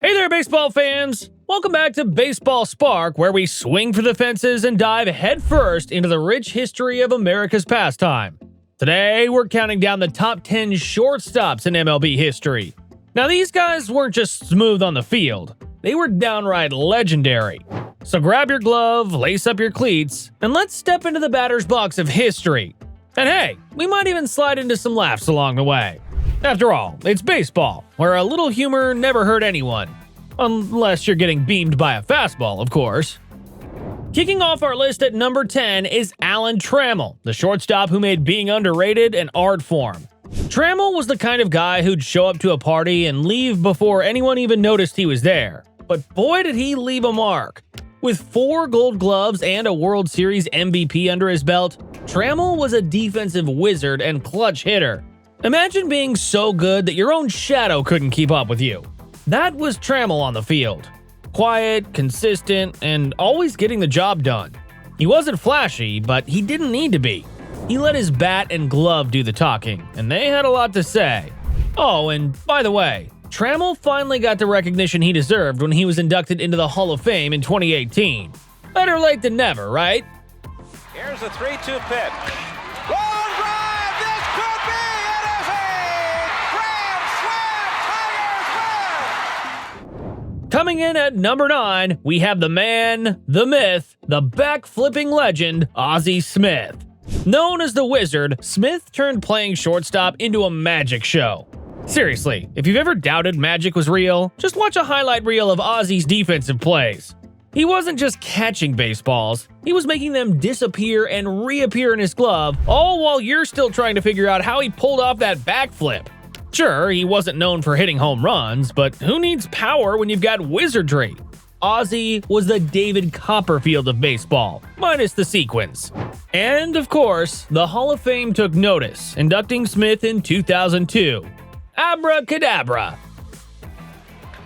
Hey there, baseball fans! Welcome back to Baseball Spark, where we swing for the fences and dive headfirst into the rich history of America's pastime. Today, we're counting down the top 10 shortstops in MLB history. Now, these guys weren't just smooth on the field, they were downright legendary. So grab your glove, lace up your cleats, and let's step into the batter's box of history. And hey, we might even slide into some laughs along the way. After all, it's baseball, where a little humor never hurt anyone. Unless you're getting beamed by a fastball, of course. Kicking off our list at number 10 is Allan Trammell, the shortstop who made being underrated an art form. Trammell was the kind of guy who'd show up to a party and leave before anyone even noticed he was there. But boy did he leave a mark. With 4 Gold Gloves and a World Series MVP under his belt, Trammell was a defensive wizard and clutch hitter. Imagine being so good that your own shadow couldn't keep up with you. That was Trammell on the field. Quiet, consistent, and always getting the job done. He wasn't flashy, but he didn't need to be. He let his bat and glove do the talking, and they had a lot to say. Oh, and by the way, Trammell finally got the recognition he deserved when he was inducted into the Hall of Fame in 2018. Better late than never, right? Here's a 3-2 pitch. Long drive! This could be it! Is a grand slam! Tigers win! Coming in at number 9, we have the man, the myth, the back-flipping legend, Ozzie Smith. Known as the Wizard, Smith turned playing shortstop into a magic show. Seriously, if you've ever doubted magic was real, just watch a highlight reel of Ozzie's defensive plays. He wasn't just catching baseballs, he was making them disappear and reappear in his glove, all while you're still trying to figure out how he pulled off that backflip. Sure, he wasn't known for hitting home runs, but who needs power when you've got wizardry? Ozzie was the David Copperfield of baseball, minus the sequins. And of course, the Hall of Fame took notice, inducting Smith in 2002. Abracadabra.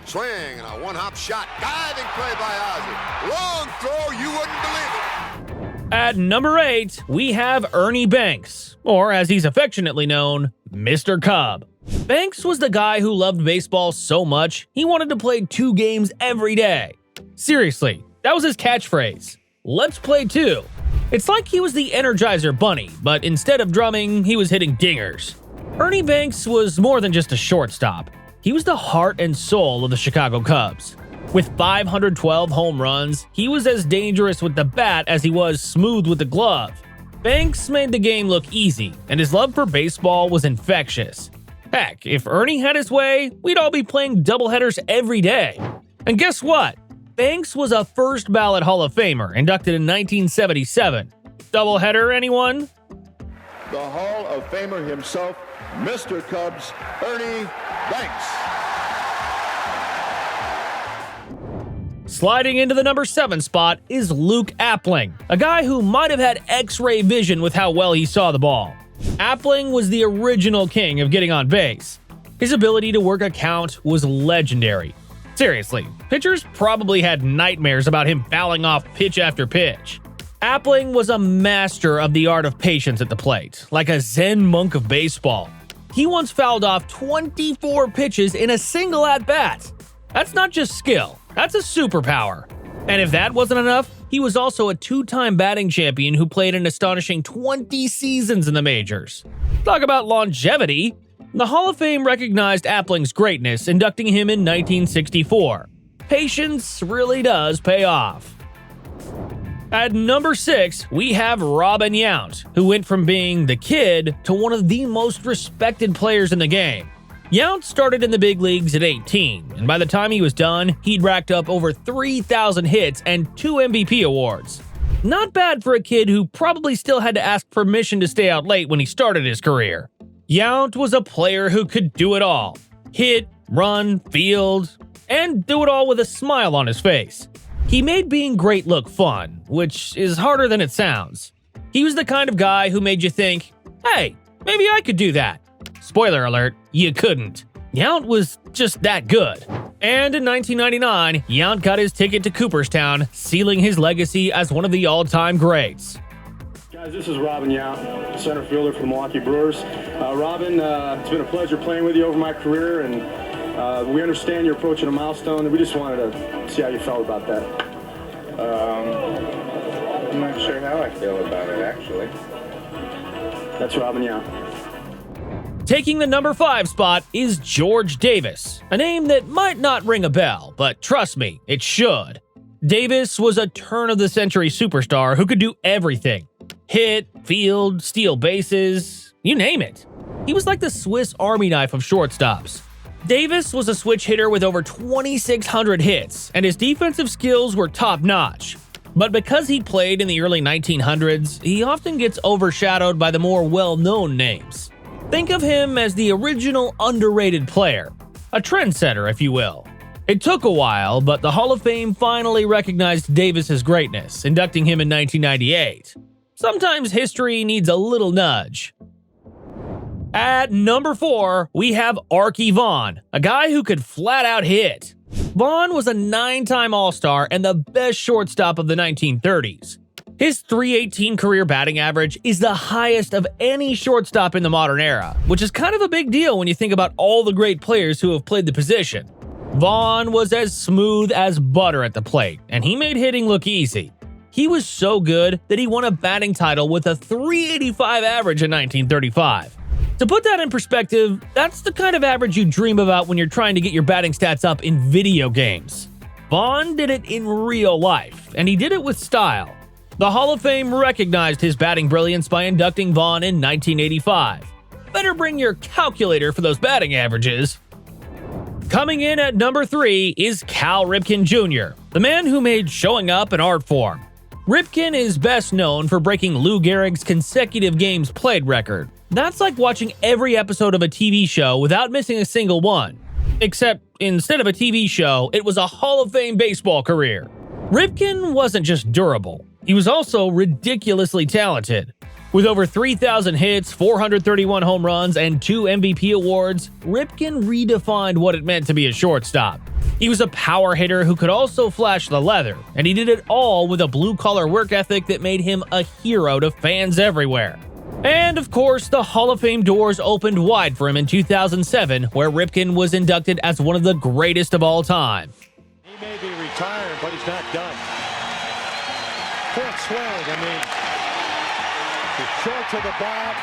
Swing and a one-hop shot. Diving play by Ozzie. Long throw, you wouldn't believe it. At number 8, we have Ernie Banks, or as he's affectionately known, Mr. Cub. Banks was the guy who loved baseball so much, he wanted to play 2 games every day. Seriously, that was his catchphrase. Let's play 2. It's like he was the Energizer Bunny, but instead of drumming, he was hitting dingers. Ernie Banks was more than just a shortstop. He was the heart and soul of the Chicago Cubs. With 512 home runs, he was as dangerous with the bat as he was smooth with the glove. Banks made the game look easy, and his love for baseball was infectious. Heck, if Ernie had his way, we'd all be playing doubleheaders every day. And guess what? Banks was a first-ballot Hall of Famer, inducted in 1977. Doubleheader, anyone? The Hall of Famer himself, Mr. Cubs, Ernie Banks. Sliding into the number 7 spot is Luke Appling, a guy who might have had X-ray vision with how well he saw the ball. Appling was the original king of getting on base. His ability to work a count was legendary. Seriously, pitchers probably had nightmares about him fouling off pitch after pitch. Appling was a master of the art of patience at the plate, like a Zen monk of baseball. He once fouled off 24 pitches in a single at-bat. That's not just skill, that's a superpower. And if that wasn't enough, he was also a 2-time batting champion who played an astonishing 20 seasons in the majors. Talk about longevity! The Hall of Fame recognized Appling's greatness, inducting him in 1964. Patience really does pay off. At number 6, we have Robin Yount, who went from being the kid to one of the most respected players in the game. Yount started in the big leagues at 18, and by the time he was done, he'd racked up over 3,000 hits and 2 MVP awards. Not bad for a kid who probably still had to ask permission to stay out late when he started his career. Yount was a player who could do it all. Hit, run, field, and do it all with a smile on his face. He made being great look fun, which is harder than it sounds. He was the kind of guy who made you think, hey, maybe I could do that. Spoiler alert, you couldn't. Yount was just that good. And in 1999, Yount got his ticket to Cooperstown, sealing his legacy as one of the all-time greats. Guys, this is Robin Yount, center fielder for the Milwaukee Brewers. Robin, it's been a pleasure playing with you over my career, and We understand you're approaching a milestone, and we just wanted to see how you felt about that. I'm not sure how I feel about it, actually. That's Robin Yount. Taking the number 5 spot is George Davis, a name that might not ring a bell, but trust me, it should. Davis was a turn-of-the-century superstar who could do everything. Hit, field, steal bases, you name it. He was like the Swiss Army knife of shortstops. Davis was a switch hitter with over 2,600 hits, and his defensive skills were top-notch. But because he played in the early 1900s, he often gets overshadowed by the more well-known names. Think of him as the original underrated player, a trendsetter, if you will. It took a while, but the Hall of Fame finally recognized Davis's greatness, inducting him in 1998. Sometimes history needs a little nudge. At number 4, we have Arky Vaughan, a guy who could flat out hit. Vaughan was a 9-time All-Star and the best shortstop of the 1930s. His .318 career batting average is the highest of any shortstop in the modern era, which is kind of a big deal when you think about all the great players who have played the position. Vaughan was as smooth as butter at the plate, and he made hitting look easy. He was so good that he won a batting title with a .385 average in 1935. To put that in perspective, that's the kind of average you dream about when you're trying to get your batting stats up in video games. Vaughan did it in real life, and he did it with style. The Hall of Fame recognized his batting brilliance by inducting Vaughan in 1985. Better bring your calculator for those batting averages. Coming in at number 3 is Cal Ripken Jr., the man who made showing up an art form. Ripken is best known for breaking Lou Gehrig's consecutive games played record. That's like watching every episode of a TV show without missing a single one. Except, instead of a TV show, it was a Hall of Fame baseball career. Ripken wasn't just durable, he was also ridiculously talented. With over 3,000 hits, 431 home runs, and 2 MVP awards, Ripken redefined what it meant to be a shortstop. He was a power hitter who could also flash the leather, and he did it all with a blue-collar work ethic that made him a hero to fans everywhere. And of course, the Hall of Fame doors opened wide for him in 2007, where Ripken was inducted as one of the greatest of all time. He may be retired, but he's not done. Full swing, he's short to the bat,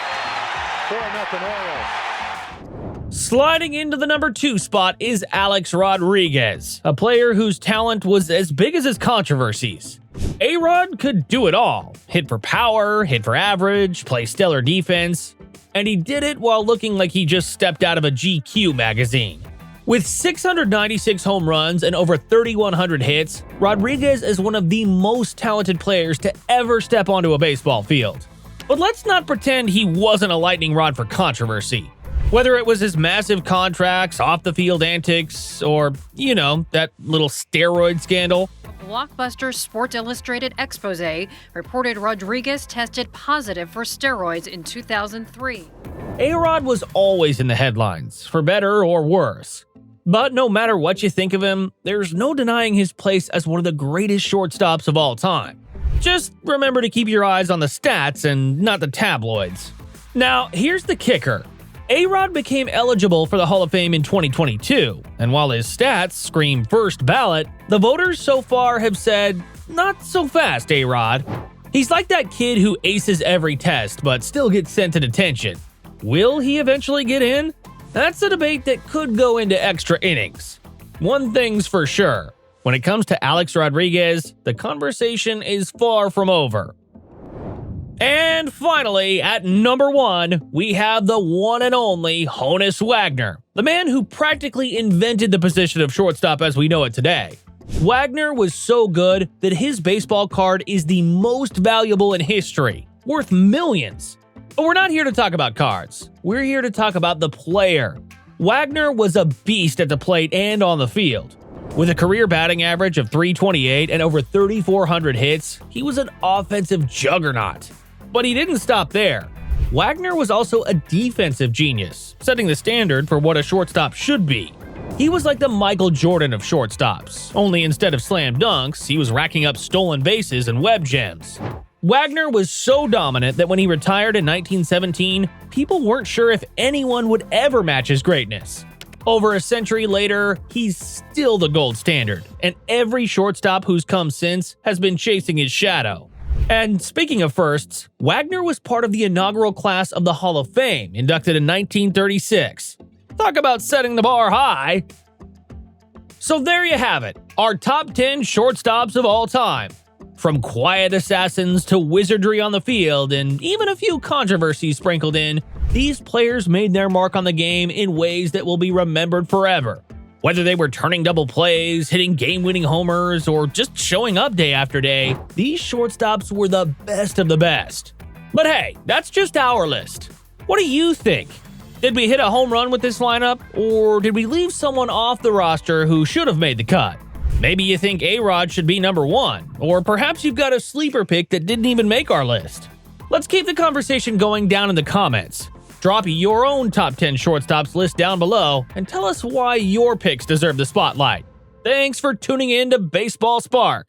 4-0 Orioles. Sliding into the number 2 spot is Alex Rodriguez, a player whose talent was as big as his controversies. A-Rod could do it all. Hit for power, hit for average, play stellar defense, and he did it while looking like he just stepped out of a GQ magazine. With 696 home runs and over 3,100 hits, Rodriguez is one of the most talented players to ever step onto a baseball field. But let's not pretend he wasn't a lightning rod for controversy. Whether it was his massive contracts, off-the-field antics, or, that little steroid scandal. Blockbuster Sports Illustrated expose reported Rodriguez tested positive for steroids in 2003. A-Rod was always in the headlines, for better or worse. But no matter what you think of him, there's no denying his place as one of the greatest shortstops of all time. Just remember to keep your eyes on the stats and not the tabloids. Now, here's the kicker. A-Rod became eligible for the Hall of Fame in 2022, and while his stats scream first ballot, the voters so far have said, not so fast, A-Rod. He's like that kid who aces every test but still gets sent to detention. Will he eventually get in? That's a debate that could go into extra innings. One thing's for sure, when it comes to Alex Rodriguez, the conversation is far from over. And finally, at number 1, we have the one and only Honus Wagner, the man who practically invented the position of shortstop as we know it today. Wagner was so good that his baseball card is the most valuable in history, worth millions. But we're not here to talk about cards. We're here to talk about the player. Wagner was a beast at the plate and on the field. With a career batting average of .328 and over 3,400 hits, he was an offensive juggernaut. But he didn't stop there. Wagner was also a defensive genius, setting the standard for what a shortstop should be. He was like the Michael Jordan of shortstops, only instead of slam dunks, he was racking up stolen bases and web gems. Wagner was so dominant that when he retired in 1917, people weren't sure if anyone would ever match his greatness. Over a century later, he's still the gold standard, and every shortstop who's come since has been chasing his shadow. And speaking of firsts, Wagner was part of the inaugural class of the Hall of Fame, inducted in 1936. Talk about setting the bar high! So there you have it, our top 10 shortstops of all time. From quiet assassins to wizardry on the field, and even a few controversies sprinkled in, these players made their mark on the game in ways that will be remembered forever. Whether they were turning double plays, hitting game-winning homers, or just showing up day after day, these shortstops were the best of the best. But hey, that's just our list. What do you think? Did we hit a home run with this lineup, or did we leave someone off the roster who should have made the cut? Maybe you think A-Rod should be number 1, or perhaps you've got a sleeper pick that didn't even make our list. Let's keep the conversation going down in the comments. Drop your own top 10 shortstops list down below and tell us why your picks deserve the spotlight. Thanks for tuning in to Baseball Spark.